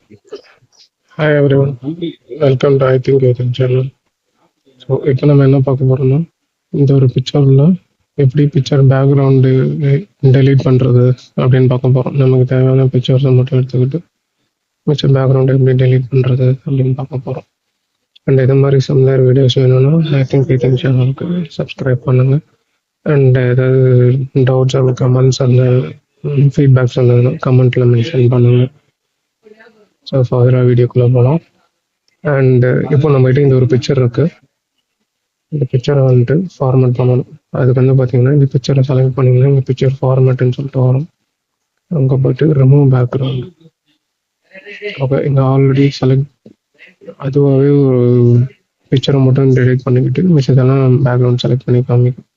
Hi everyone, welcome to I Think Youtube channel. So இப்போ நம்ம என்ன பார்க்க போறோம்னா இந்த ஒரு பிக்சரில் எப்படி பிக்சர் பேக்ரவுண்டு டெலீட் பண்ணுறது அப்படின்னு பார்க்க போகிறோம். நமக்கு தேவையான பிக்சர்ஸை மட்டும் எடுத்துக்கிட்டு பிக்சர் பேக்ரவுண்டு எப்படி டெலீட் பண்ணுறது அப்படின்னு பார்க்க போகிறோம். அண்ட் இது மாதிரி சிமிலர் வீடியோஸ் வேணும்னா ஐ திங்க் யூடியூப் சேனலுக்கு சப்ஸ்கிரைப் பண்ணுங்கள். அண்ட் ஏதாவது டவுட்ஸ் அந்த கமெண்ட்ஸ் அந்த ஃபீட்பேக்ஸ் இருந்ததுன்னா கமெண்ட்டில் மென்ஷன் பண்ணுங்கள். ஸோ ஃபர்தராக வீடியோக்குள்ளே போகலாம். அண்ட் இப்போ நம்மகிட்ட இந்த ஒரு பிக்சர் இருக்குது. இந்த பிக்சரை வந்துட்டு ஃபார்மேட் பண்ணணும். அதுக்கு வந்து பார்த்தீங்கன்னா இந்த பிக்சரை செலக்ட் பண்ணிங்கன்னா இந்த பிக்சர் ஃபார்மேட்டுன்னு சொல்லிட்டு வரும். அங்கே போய்ட்டு ரிமூவ் பேக்ரவுண்ட். ஓகே, இங்கே ஆல்ரெடி செலக்ட் அதுவாகவே ஒரு பிக்சரை மட்டும் டெலிட் பண்ணிக்கிட்டு மிச்சதெல்லாம் பேக்ரவுண்ட் செலக்ட் பண்ணி காமிக்கும்.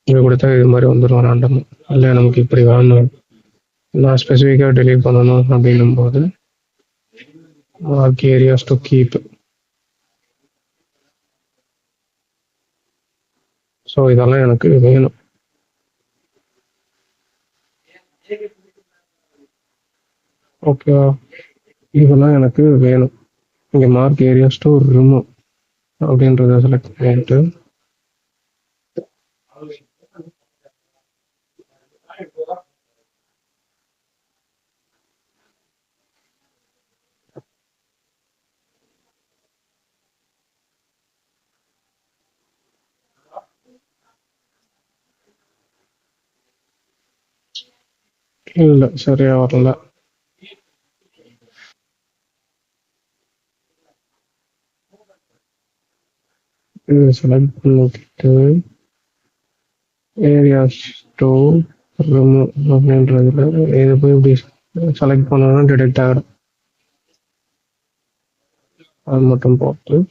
இங்கே கொடுத்தா இது மாதிரி வந்துடும் ரேண்டமாக. இல்லை நமக்கு இப்படி வேணும், நான் ஸ்பெசிஃபிக்காக டெலிட் பண்ணணும் அப்படின்னும் போது mark areas to keep. So இதெல்லாம் எனக்கு வேணும். ஓகேவா, இதெல்லாம் எனக்கு வேணும். இங்கே மார்க் ஏரியாஸ் டு ரிமூவ் அப்படின்றத செலக்ட் பண்ணிட்டு இல்லை சரியா வரல. இது செலக்ட் பண்ணிக்கிட்டு ஏரியாஸ் டு ரிமூவ் அப்படின்றதுல இது போய் இப்படி செலக்ட் பண்ணோன்னா டிடெக்ட் ஆகிடும். அது மட்டும் போட்டு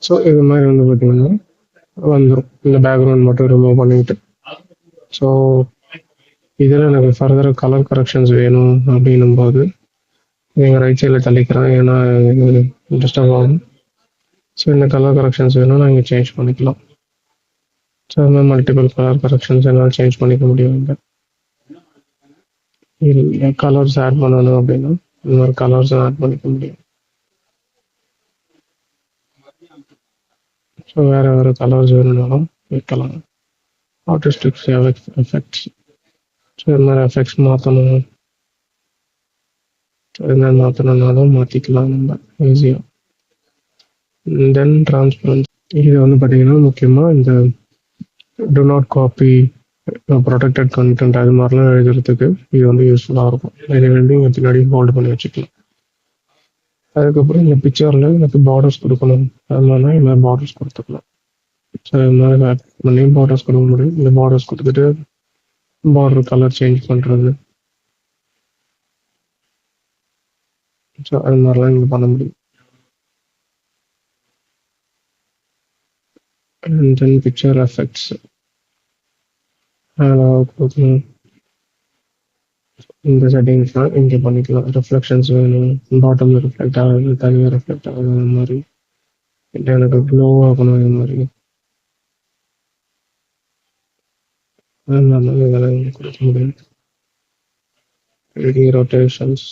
ஸோ இது மாதிரி வந்து பார்த்தீங்கன்னா வந்துடும். இந்த பேக்ரவுண்ட் மட்டும் ரிமூவ் பண்ணிக்கிட்டு. ஸோ இதில் எனக்கு ஃபர்தராக கலர் கரெக்ஷன்ஸ் வேணும் அப்படின்னும் போது நீங்கள் ரைட் சைடில் தள்ளிக்கிறேன், ஏன்னா இது டிஸ்டர்ப் ஆகும். ஸோ இந்த கலர் கரெக்ஷன்ஸ் வேணும் நான் இங்கே சேஞ்ச் பண்ணிக்கலாம். ஸோ அது மாதிரி மல்டிபிள் கலர் கரெக்ஷன்ஸ் என்னால் சேஞ்ச் பண்ணிக்க முடியும். இல்லை கலர்ஸ் ஆட் பண்ணணும் அப்படின்னா இந்த மாதிரி கலர்ஸ் ஆட் பண்ணிக்க முடியும். ஸோ வேறு கலர்ஸ் வேணும்னாலும் வைக்கலாம். ஆர்டிஸ்டிக்ஸ் எஃபெக்ட்ஸ். ஸோ இது மாதிரி எஃபெக்ட்ஸ் மாற்றணும், இது மாதிரி மாற்றணுன்னாலும் மாற்றிக்கலாம் நம்ம ஈஸியாக. Then transparence. இது வந்து பார்த்தீங்கன்னா முக்கியமாக இந்த do not copy protected content அது மாதிரிலாம் எழுதுறதுக்கு இது வந்து யூஸ்ஃபுல்லாக இருக்கும். இது வந்து இங்கே பின்னாடி ஹோல்டு பண்ணி வச்சுக்கலாம். அதுக்கப்புறம் இந்த பிக்சரில் எனக்கு பார்டர்ஸ் கொடுக்கணும், அது மாதிரினா இந்த பார்டர்ஸ் கொடுத்துக்கலாம். ஸோ இது மாதிரி ஆட் பண்ணி பார்டர்ஸ் கொடுக்க முடியும். இந்த பார்டர்ஸ் கொடுத்துட்டு பார்டர் கலர் சேஞ்ச் பண்ணுறது, ஸோ அது மாதிரிலாம் இங்கே பண்ண முடியும். அண்ட் தென் பிக்சர் எஃபெக்ட்ஸ் கொடுக்கணும். இந்த செட்டிங்ஸ்லாம் இங்கே பண்ணிக்கலாம். ரிஃப்ளெக்ஷன்ஸ் வேணும், பாட்டமில் ரிஃப்ளெக்ட் ஆகுது, தனியாக ரிஃப்ளெக்ட் ஆகுது, அது மாதிரி. இல்லை எனக்கு க்ளோ ஆகணும், இது மாதிரி இதெல்லாம் இங்கே கொடுக்க முடியும். ரொட்டேஷன்ஸ்,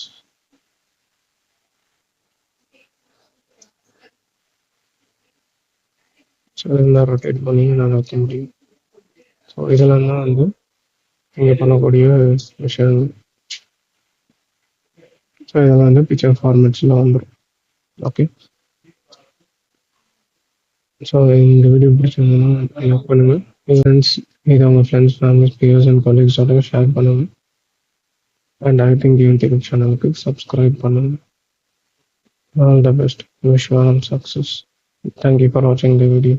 ஸோ இதெல்லாம் ரொட்டேட் பண்ணி நான் வைக்க முடியும். ஸோ இதெல்லாம் தான் வந்து இங்கே பண்ணக்கூடிய விஷயம். ஸோ இதெல்லாம் வந்து பிக்சர் ஃபார்மேட்ஸில் வந்துடும். ஓகே, ஸோ இந்த வீடியோ பிடிச்சிருந்ததுன்னா லைக் பண்ணுங்கள். ஃப்ரெண்ட்ஸ், இதை உங்கள் ஃப்ரெண்ட்ஸ், ஃபேமிலி, பியர்ஸ் அண்ட் கொலீக்ஸோட ஷேர் பண்ணுங்கள். அண்ட் ஐ திங்க் யூடியூப் சேனலுக்கு சப்ஸ்கிரைப் பண்ணுங்கள். All the best. Wish you all success. Thank you for watching the video.